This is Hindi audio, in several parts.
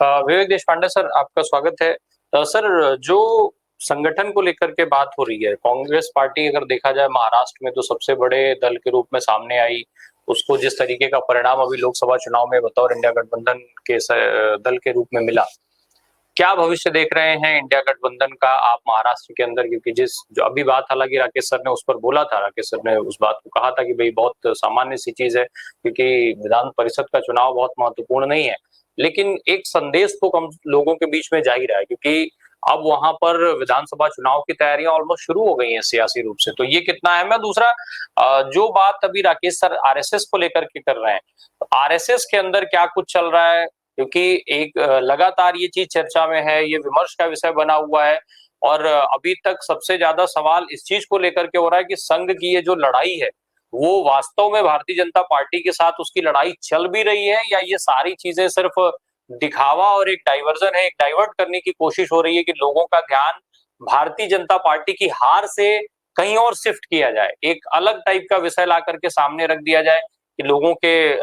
विवेक देशपांडे सर, आपका स्वागत है। सर, जो संगठन को लेकर के बात हो रही है, कांग्रेस पार्टी अगर देखा जाए महाराष्ट्र में तो सबसे बड़े दल के रूप में सामने आई। उसको जिस तरीके का परिणाम अभी लोकसभा चुनाव में बतौर इंडिया गठबंधन के दल के रूप में मिला, क्या भविष्य देख रहे हैं इंडिया गठबंधन का आप महाराष्ट्र के अंदर? क्योंकि जिस जो अभी बात, हालांकि राकेश सर ने उस पर बोला था, राकेश सर ने उस बात को कहा था कि भाई बहुत सामान्य सी चीज है, क्योंकि विधान परिषद का चुनाव बहुत महत्वपूर्ण नहीं है। लेकिन एक संदेश तो कम लोगों के बीच में जा ही रहा है, क्योंकि अब वहां पर विधानसभा चुनाव की तैयारियां ऑलमोस्ट शुरू हो गई हैं सियासी रूप से। तो ये कितना अहम है? दूसरा, जो बात अभी राकेश सर आरएसएस को लेकर के कर रहे हैं, तो आरएसएस के अंदर क्या कुछ चल रहा है? क्योंकि एक लगातार ये चीज चर्चा में है, ये विमर्श का विषय बना हुआ है। और अभी तक सबसे ज्यादा सवाल इस चीज को लेकर के हो रहा है कि संघ की ये जो लड़ाई है, वो वास्तव में भारतीय जनता पार्टी के साथ उसकी लड़ाई चल भी रही है, या ये सारी चीजें सिर्फ दिखावा और एक डाइवर्जन है, एक डाइवर्ट करने की कोशिश हो रही है कि लोगों का ध्यान भारतीय जनता पार्टी की हार से कहीं और शिफ्ट किया जाए, एक अलग टाइप का विषय ला करके सामने रख दिया जाए कि लोगों के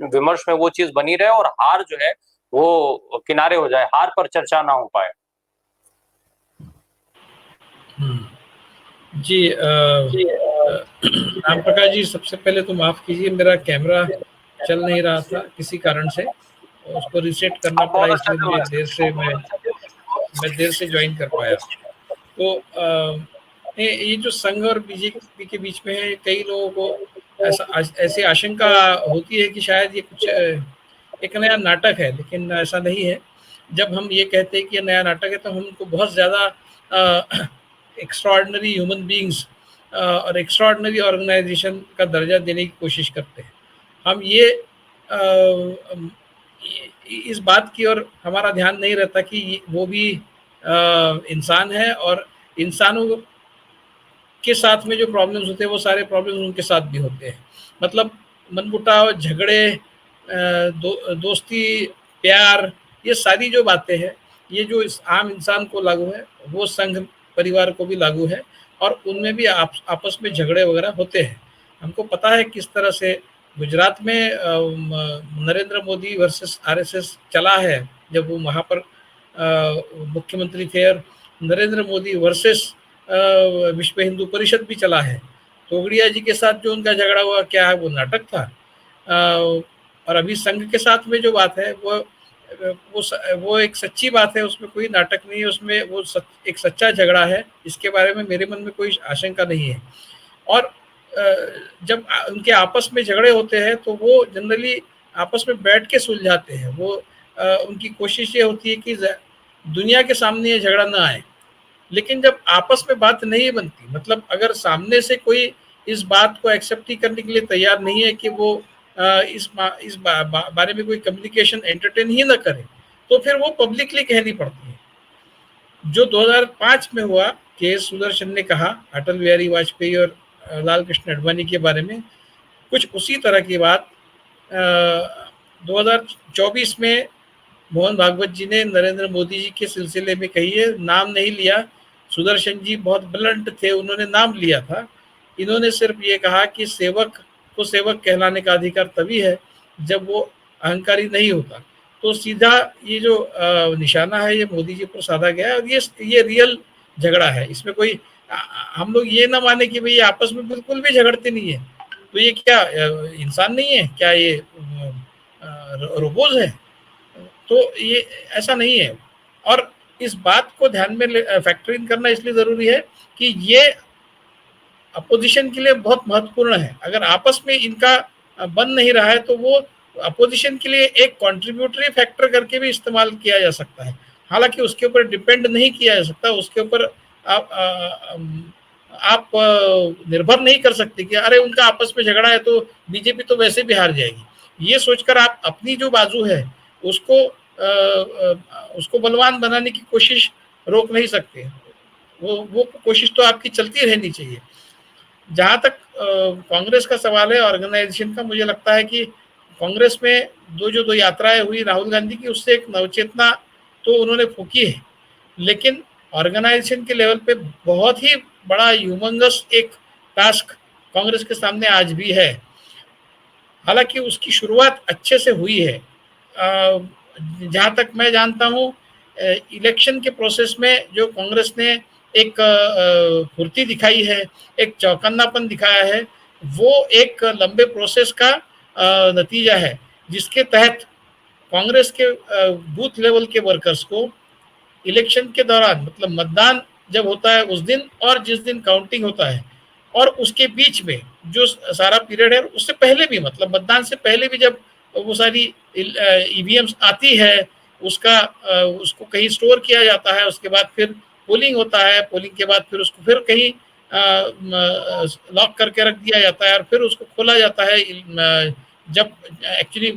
विमर्श में वो चीज बनी रहे और हार जो है वो किनारे हो जाए, हार पर चर्चा ना हो पाए। जी राम प्रकाश जी, सबसे पहले तो माफ कीजिए, मेरा कैमरा चल नहीं रहा था किसी कारण से, उसको रीसेट करना पड़ा, इसलिए मुझे देर से ज्वाइन कर पाया। तो ये जो संघ और बीजेपी के बीच में है, कई लोगों को ऐसी आशंका होती है कि शायद ये कुछ एक नया नाटक है, लेकिन ऐसा नहीं है। जब हम ये कहते हैं कि ये नया नाटक है तो हम उनको बहुत ज़्यादा एक्स्ट्राऑर्डिनरी ह्यूमन बीइंग्स और एक्स्ट्राऑर्डिनरी ऑर्गेनाइजेशन का दर्जा देने की कोशिश करते हैं। हम ये इस बात की ओर हमारा ध्यान नहीं रहता कि वो भी इंसान है, और इंसानों के साथ में जो प्रॉब्लम्स होते हैं वो सारे प्रॉब्लम्स उनके साथ भी होते हैं। मतलब मनमुटाव, झगड़े, दोस्ती, प्यार, ये सारी जो बातें हैं, ये जो इस आम इंसान को लागू है वो संघ परिवार को भी लागू है, और उनमें भी आपस में झगड़े वगैरह होते हैं। हमको पता है किस तरह से गुजरात में नरेंद्र मोदी वर्सेस आरएसएस चला है, जब वो वहाँ पर मुख्यमंत्री थे, और नरेंद्र मोदी वर्सेस विश्व हिंदू परिषद भी चला है। तोगड़िया जी के साथ जो उनका झगड़ा हुआ, क्या है वो नाटक था। और अभी संघ के साथ में जो बात है वो एक सच्ची बात है, उसमें कोई नाटक नहीं है, उसमें वो एक सच्चा झगड़ा है, इसके बारे में मेरे मन में कोई आशंका नहीं है। और जब उनके आपस में झगड़े होते हैं तो वो जनरली आपस में बैठ के सुलझाते हैं। वो उनकी कोशिश ये होती है कि दुनिया के सामने ये झगड़ा ना आए। लेकिन जब आपस में बात नहीं बनती, मतलब अगर सामने से कोई इस बात को एक्सेप्ट ही करने के लिए तैयार नहीं है कि वो इस बारे में कोई कम्युनिकेशन एंटरटेन ही ना करे, तो फिर वो पब्लिकली कहनी पड़ती है। जो 2005 में हुआ, के सुदर्शन ने कहा अटल बिहारी वाजपेयी और लाल कृष्ण आडवाणी के बारे में, कुछ उसी तरह की बात 2024 में मोहन भागवत जी ने नरेंद्र मोदी जी के सिलसिले में कही है। नाम नहीं लिया, सुदर्शन जी बहुत ब्लंट थे, उन्होंने नाम लिया था। इन्होंने सिर्फ ये कहा कि सेवक को सेवक कहलाने का अधिकार तभी है जब वो अहंकारी नहीं होता। तो सीधा ये जो निशाना है ये मोदी जी पर साधा गया है, और ये रियल झगड़ा है। इसमें कोई हम लोग ये ना माने कि भाई आपस में बिल्कुल भी झगड़ते नहीं है, तो ये क्या इंसान नहीं है क्या, ये रोबोज है? तो ये ऐसा नहीं है। और इस बात को ध्यान में फैक्टर इन करना इसलिए जरूरी है कि ये अपोजिशन के लिए बहुत महत्वपूर्ण है। अगर आपस में इनका बन नहीं रहा है तो वो अपोजिशन के लिए एक कंट्रीब्यूटरी फैक्टर करके भी इस्तेमाल किया जा सकता है। हालांकि उसके ऊपर डिपेंड नहीं किया जा सकता, उसके ऊपर आप निर्भर नहीं कर सकते कि अरे उनका आपस में झगड़ा है तो बीजेपी तो वैसे भी हार जाएगी। ये सोचकर आप अपनी जो बाजू है उसको बलवान बनाने की कोशिश रोक नहीं सकते। वो कोशिश तो आपकी चलती रहनी चाहिए। जहाँ तक कांग्रेस का सवाल है ऑर्गेनाइजेशन का, मुझे लगता है कि कांग्रेस में जो दो यात्राएं हुई राहुल गांधी की, उससे एक नवचेतना तो उन्होंने फूकी है, लेकिन ऑर्गेनाइजेशन के लेवल पे बहुत ही बड़ा ह्यूमंगस एक टास्क कांग्रेस के सामने आज भी है। हालांकि उसकी शुरुआत अच्छे से हुई है। जहां तक मैं जानता हूं इलेक्शन के प्रोसेस में जो कांग्रेस ने एक फुर्ती दिखाई है, एक चौकन्नापन दिखाया है, वो एक लंबे प्रोसेस का नतीजा है, जिसके तहत कांग्रेस के बूथ लेवल के वर्कर्स को इलेक्शन के दौरान, मतलब मतदान जब होता है उस दिन और जिस दिन काउंटिंग होता है और उसके बीच में जो सारा पीरियड है, उससे पहले भी, मतलब मतदान से पहले भी जब वो सारी ईवीएम्स आती है, उसका उसको कहीं स्टोर किया जाता है, उसके बाद फिर पोलिंग होता है, पोलिंग के बाद फिर उसको फिर कहीं लॉक करके रख दिया जाता है और फिर उसको खोला जाता है जब एक्चुअली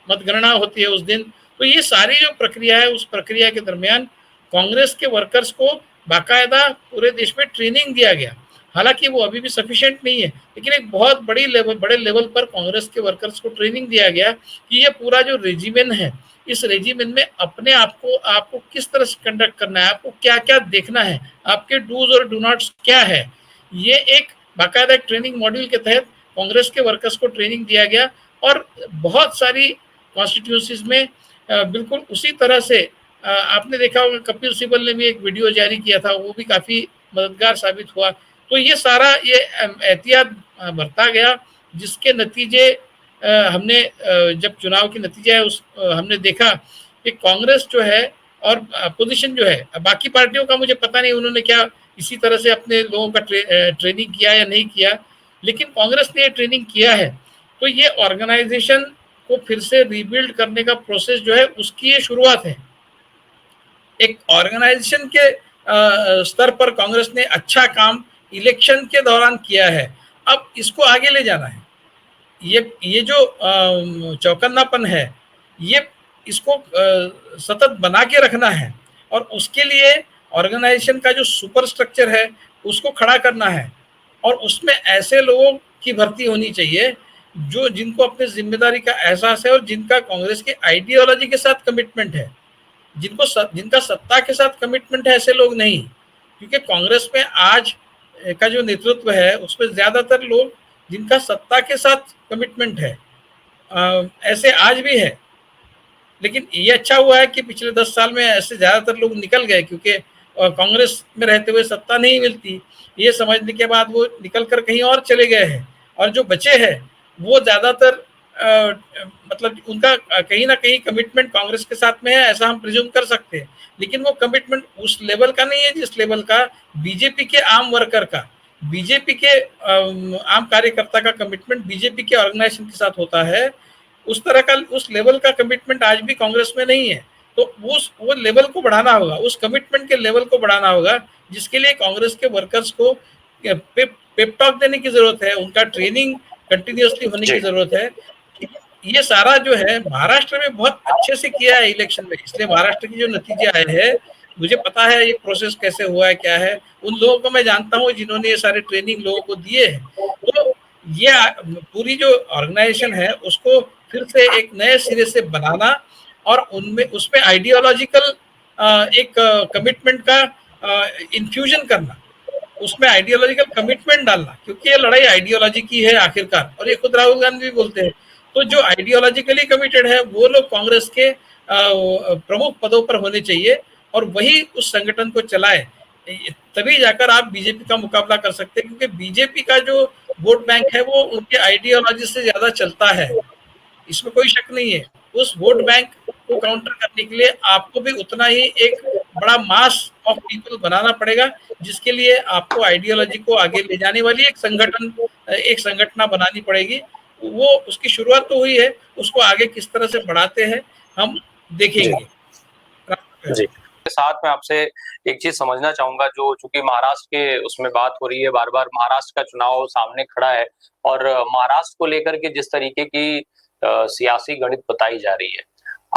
मतगणना होती है उस दिन। तो ये सारी जो प्रक्रिया है, उस प्रक्रिया के दरमियान कांग्रेस के वर्कर्स को बाकायदा पूरे देश में ट्रेनिंग दिया गया। हालांकि वो अभी भी सफिशिएंट नहीं है, लेकिन एक बहुत बड़े लेवल पर कांग्रेस के वर्कर्स को ट्रेनिंग दिया गया कि ये पूरा जो रेजिमेंट है, इस रेजिमेंट में अपने आपको किस तरह से कंडक्ट करना है, आपको क्या क्या देखना है, आपके डूज और डू नॉट्स क्या है। ये एक बाकायदा ट्रेनिंग मॉड्यूल के तहत कांग्रेस के वर्कर्स को ट्रेनिंग दिया गया और बहुत सारी कॉन्स्टिट्यूंसीज में बिल्कुल उसी तरह से आपने देखा होगा, कपिल सिब्बल ने भी एक वीडियो जारी किया था, वो भी काफी मददगार साबित हुआ। तो ये सारा ये एहतियात बरता गया, जिसके नतीजे हमने जब चुनाव के नतीजे है उस हमने देखा कि कांग्रेस जो है और अपोजिशन जो है, बाकी पार्टियों का मुझे पता नहीं उन्होंने क्या इसी तरह से अपने लोगों का ट्रेनिंग किया या नहीं किया, लेकिन कांग्रेस ने ये ट्रेनिंग किया है। तो ये ऑर्गेनाइजेशन को फिर से रीबिल्ड करने का प्रोसेस जो है, उसकी ये शुरुआत है। एक ऑर्गेनाइजेशन के स्तर पर कांग्रेस ने अच्छा काम इलेक्शन के दौरान किया है, अब इसको आगे ले जाना है। ये जो चौकन्नापन है, ये इसको सतत बना के रखना है और उसके लिए ऑर्गेनाइजेशन का जो सुपर स्ट्रक्चर है उसको खड़ा करना है और उसमें ऐसे लोगों की भर्ती होनी चाहिए जो जिनको अपनी जिम्मेदारी का एहसास है और जिनका कांग्रेस की आइडियोलॉजी के साथ कमिटमेंट है। जिनका सत्ता के साथ कमिटमेंट है ऐसे लोग नहीं, क्योंकि कांग्रेस में आज का जो नेतृत्व है उसमें ज्यादातर लोग जिनका सत्ता के साथ कमिटमेंट है, ऐसे आज भी है। लेकिन ये अच्छा हुआ है कि पिछले 10 साल में ऐसे ज्यादातर लोग निकल गए, क्योंकि कांग्रेस में रहते हुए सत्ता नहीं मिलती, ये समझने के बाद वो निकल कर कहीं और चले गए हैं। और जो बचे हैं वो ज्यादातर मतलब उनका कहीं ना कहीं कमिटमेंट कांग्रेस के साथ में है, ऐसा हम प्रिज्यूम कर सकते हैं। लेकिन वो कमिटमेंट उस लेवल का नहीं है जिस लेवल का बीजेपी के आम वर्कर का, बीजेपी के आम कार्यकर्ता का कमिटमेंट बीजेपी के ऑर्गेनाइजेशन के साथ होता है। उस तरह का, उस लेवल का कमिटमेंट आज भी कांग्रेस में नहीं है। तो वो लेवल को बढ़ाना होगा, उस कमिटमेंट के लेवल को बढ़ाना होगा, जिसके लिए कांग्रेस के वर्कर्स को पेप टॉक देने की जरूरत है, उनका ट्रेनिंग कंटिन्यूअसली होने की जरूरत है। ये सारा जो है महाराष्ट्र में बहुत अच्छे से किया है इलेक्शन में, इसलिए महाराष्ट्र के जो नतीजे आए हैं, मुझे पता है ये प्रोसेस कैसे हुआ है, क्या है। उन लोगों को मैं जानता हूँ जिन्होंने ये सारे ट्रेनिंग लोगों को दिए हैं। तो ये पूरी जो ऑर्गेनाइजेशन है उसको फिर से एक नए सिरे से बनाना और उनमें उसमें आइडियोलॉजिकल एक कमिटमेंट का इन्फ्यूजन करना, उसमें आइडियोलॉजिकल कमिटमेंट डालना, क्योंकि ये लड़ाई आइडियोलॉजी की है आखिरकार, और ये खुद राहुल गांधी भी बोलते हैं। तो जो आइडियोलॉजिकली कमिटेड है वो लोग कांग्रेस के प्रमुख पदों पर होने चाहिए और वही उस संगठन को चलाए, तभी जाकर आप बीजेपी का मुकाबला कर सकते हैं। क्योंकि बीजेपी का जो वोट बैंक है वो उनके आइडियोलॉजी से ज्यादा चलता है, इसमें कोई शक नहीं है। उस वोट बैंक को काउंटर करने के लिए आपको भी उतना ही एक बड़ा मास ऑफ पीपल बनाना पड़ेगा, जिसके लिए आपको आइडियोलॉजी को आगे ले जाने वाली एक संगठना बनानी पड़ेगी। वो उसकी शुरुआत तो हुई है, उसको आगे किस तरह से बढ़ाते हैं हम देखेंगे। जी, साथ में आपसे एक चीज समझना चाहूंगा, जो चूंकि महाराष्ट्र के उसमें बात हो रही है, बार बार महाराष्ट्र का चुनाव सामने खड़ा है और महाराष्ट्र को लेकर के जिस तरीके की सियासी गणित बताई जा रही है,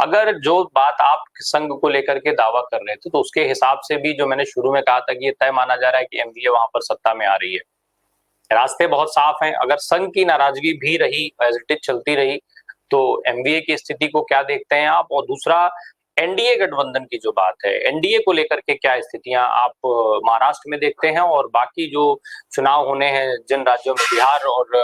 अगर जो बात आप संघ को लेकर के दावा कर रहे थे तो उसके हिसाब से भी जो मैंने शुरू में कहा था कि ये तय माना जा रहा है कि एमवीए वहां पर सत्ता में आ रही है, रास्ते बहुत साफ हैं। अगर संघ की नाराजगी भी रही, एज इट इज चलती रही, तो एमवीए की स्थिति को क्या देखते हैं आप? और दूसरा, एनडीए गठबंधन की जो बात है, एनडीए को लेकर के क्या स्थितियां आप महाराष्ट्र में देखते हैं, और बाकी जो चुनाव होने हैं जिन राज्यों में, बिहार और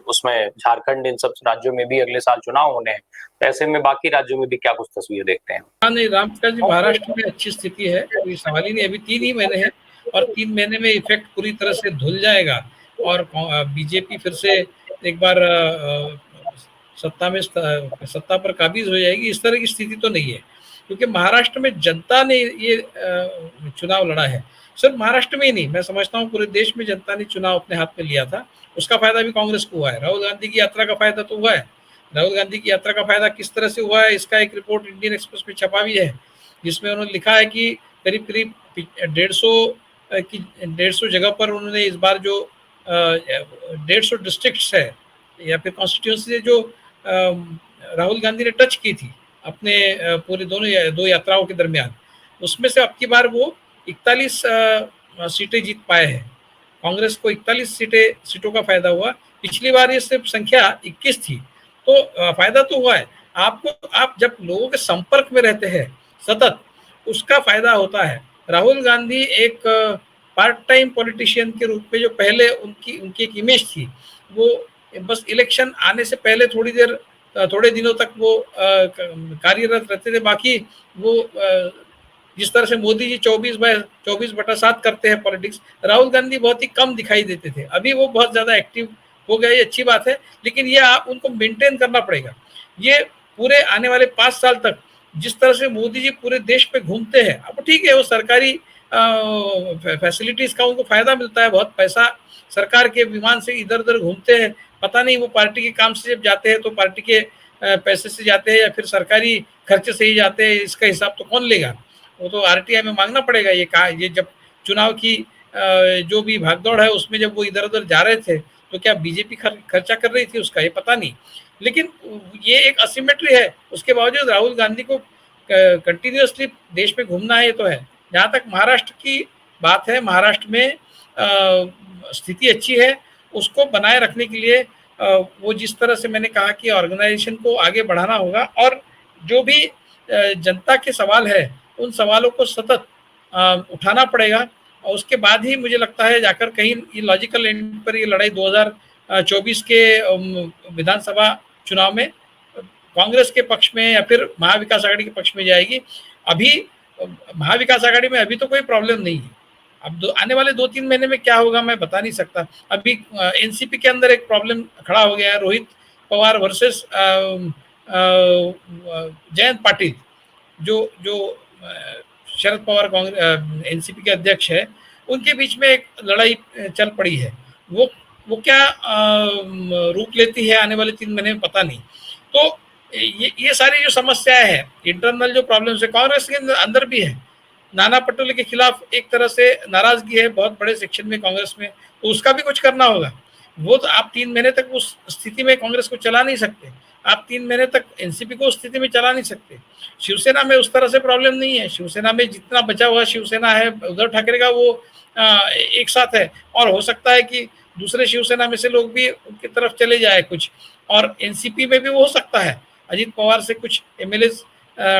उसमें झारखंड, इन सब राज्यों में भी अगले साल चुनाव होने हैं, तो ऐसे में बाकी राज्यों में भी क्या कुछ तस्वीर देखते हैं? हाँ नहीं, राम प्रकाश जी, महाराष्ट्र में अच्छी स्थिति है, कोई सवाल ही नहीं। अभी 3 ही महीने हैं और 3 महीने में इफेक्ट पूरी तरह से धुल जाएगा और बीजेपी फिर से एक बार सत्ता पर काबिज हो जाएगी। इस तरह की स्थिति तो नहीं है, क्योंकि महाराष्ट्र में जनता ने ये चुनाव लड़ा है। सिर्फ महाराष्ट्र में ही नहीं, मैं समझता हूँ पूरे देश में जनता ने चुनाव अपने हाथ में लिया था। उसका फायदा भी कांग्रेस को हुआ है। राहुल गांधी की यात्रा का फायदा तो हुआ है। राहुल गांधी की यात्रा का फायदा किस तरह से हुआ है, इसका एक रिपोर्ट इंडियन एक्सप्रेस में छपा भी है, जिसमें उन्होंने लिखा है कि करीब करीब 150 जगह पर उन्होंने इस बार जो 150 डिस्ट्रिक्ट्स है या फिर कॉन्स्टिट्यूंसी जो राहुल गांधी ने टच की थी अपने पूरे दो यात्राओं के दरमियान, उसमें से अब की बार वो 41 सीटें जीत पाए हैं। कांग्रेस को 41 सीटों का फायदा हुआ। पिछली बार ये सिर्फ संख्या 21 थी। तो फायदा तो हुआ है। आप जब लोगों के संपर्क में रहते हैं सतत, उसका फायदा होता है। राहुल गांधी एक पार्ट टाइम पॉलिटिशियन के रूप में जो पहले उनकी एक इमेज थी, वो बस इलेक्शन आने से पहले थोड़े दिनों तक वो कार्यरत रहते थे। बाकी वो जिस तरह से मोदी जी 24/7 करते हैं पॉलिटिक्स, राहुल गांधी बहुत ही कम दिखाई देते थे। अभी वो बहुत ज्यादा एक्टिव हो गए, ये अच्छी बात है, लेकिन ये आप उनको मेंटेन करना पड़ेगा। ये पूरे आने वाले 5 साल तक जिस तरह से मोदी जी पूरे देश पे घूमते हैं, अब ठीक है वो सरकारी फैसिलिटीज का उनको फायदा मिलता है, बहुत पैसा सरकार के विमान से इधर उधर घूमते हैं। पता नहीं वो पार्टी के काम से जब जाते हैं तो पार्टी के पैसे से जाते हैं या फिर सरकारी खर्चे से ही जाते हैं, इसका हिसाब तो कौन लेगा? वो तो आरटीआई में मांगना पड़ेगा। ये जब चुनाव की जो भी भागदौड़ है उसमें जब वो इधर उधर जा रहे थे, तो क्या बीजेपी खर्चा कर रही थी उसका, ये पता नहीं। लेकिन ये एक असिमेट्री है। उसके बावजूद राहुल गांधी को कंटिन्यूअसली देश में घूमना है, ये तो है। जहाँ तक महाराष्ट्र की बात है, महाराष्ट्र में स्थिति अच्छी है। उसको बनाए रखने के लिए वो जिस तरह से मैंने कहा कि ऑर्गेनाइजेशन को आगे बढ़ाना होगा, और जो भी जनता के सवाल है उन सवालों को सतत उठाना पड़ेगा, और उसके बाद ही मुझे लगता है जाकर कहीं ये लॉजिकल एंड पर ये लड़ाई 2024 के विधानसभा चुनाव में कांग्रेस के पक्ष में या फिर महाविकास आघाड़ी के पक्ष में जाएगी। अभी महाविकास आघाड़ी में अभी तो कोई प्रॉब्लम नहीं है। अब आने वाले 2-3 महीने में क्या होगा मैं बता नहीं सकता। अभी एनसीपी के अंदर एक प्रॉब्लम खड़ा हो गया है, रोहित पवार वर्सेस जयंत पाटिल, जो शरद पवार कांग्रेस एनसीपी के अध्यक्ष है, उनके बीच में एक लड़ाई चल पड़ी है। वो क्या रूप लेती है आने वाले 3 महीने में पता नहीं। तो ये सारी जो समस्याएं हैं, इंटरनल जो प्रॉब्लम्स है कांग्रेस के अंदर भी है। नाना पटोले के खिलाफ एक तरह से नाराजगी है बहुत बड़े सेक्शन में कांग्रेस में, तो उसका भी कुछ करना होगा। वो तो आप 3 महीने तक उस स्थिति में कांग्रेस को चला नहीं सकते। आप 3 महीने तक एनसीपी को उस स्थिति में चला नहीं सकते। शिवसेना में उस तरह से प्रॉब्लम नहीं है। शिवसेना में जितना बचा हुआ शिवसेना है उद्धव ठाकरे का, वो एक साथ है, और हो सकता है कि दूसरे शिवसेना में से लोग भी उनकी तरफ चले जाए कुछ, और एनसीपी में भी वो हो सकता है अजीत पवार से कुछ एमएलए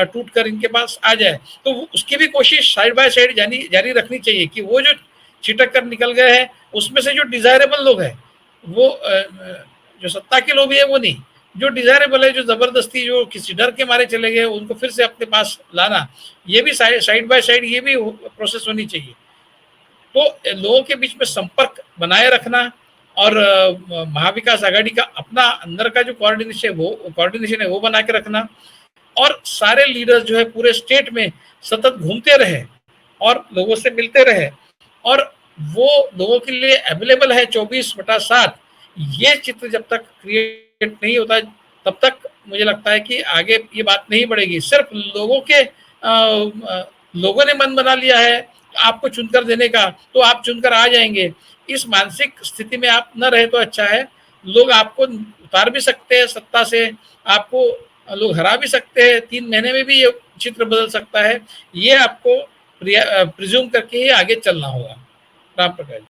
टूट कर इनके पास आ जाए। तो उसकी भी कोशिश साइड बाय साइड जारी रखनी चाहिए कि वो जो छिटक कर निकल गए हैं उसमें से जो डिजायरेबल लोग हैं, वो जो सत्ता के लोग भी है वो नहीं, जो डिजायरेबल है, जो जबरदस्ती जो किसी डर के मारे चले गए, उनको फिर से अपने पास लाना, ये भी साइड बाय साइड ये भी प्रोसेस होनी चाहिए। तो लोगों के बीच में संपर्क बनाए रखना, और महाविकास आघाड़ी का अपना अंदर का जो कोऑर्डिनेशन है वो बना के रखना, और सारे लीडर्स जो है पूरे स्टेट में सतत घूमते रहे और लोगों से मिलते रहे, और वो लोगों के लिए अवेलेबल है 24/7। ये चित्र जब तक क्रिएट नहीं होता तब तक मुझे लगता है कि आगे ये बात नहीं बढ़ेगी। सिर्फ लोगों ने मन बना लिया है आपको चुनकर देने का, तो आप चुनकर आ जाएंगे। इस मानसिक स्थिति में आप न रहे तो अच्छा है। लोग आपको उतार भी सकते हैं सत्ता से, आपको लोग हरा भी सकते हैं, 3 महीने में भी ये चित्र बदल सकता है। ये आपको प्रिज्यूम करके ही आगे चलना होगा। राम प्रकाश।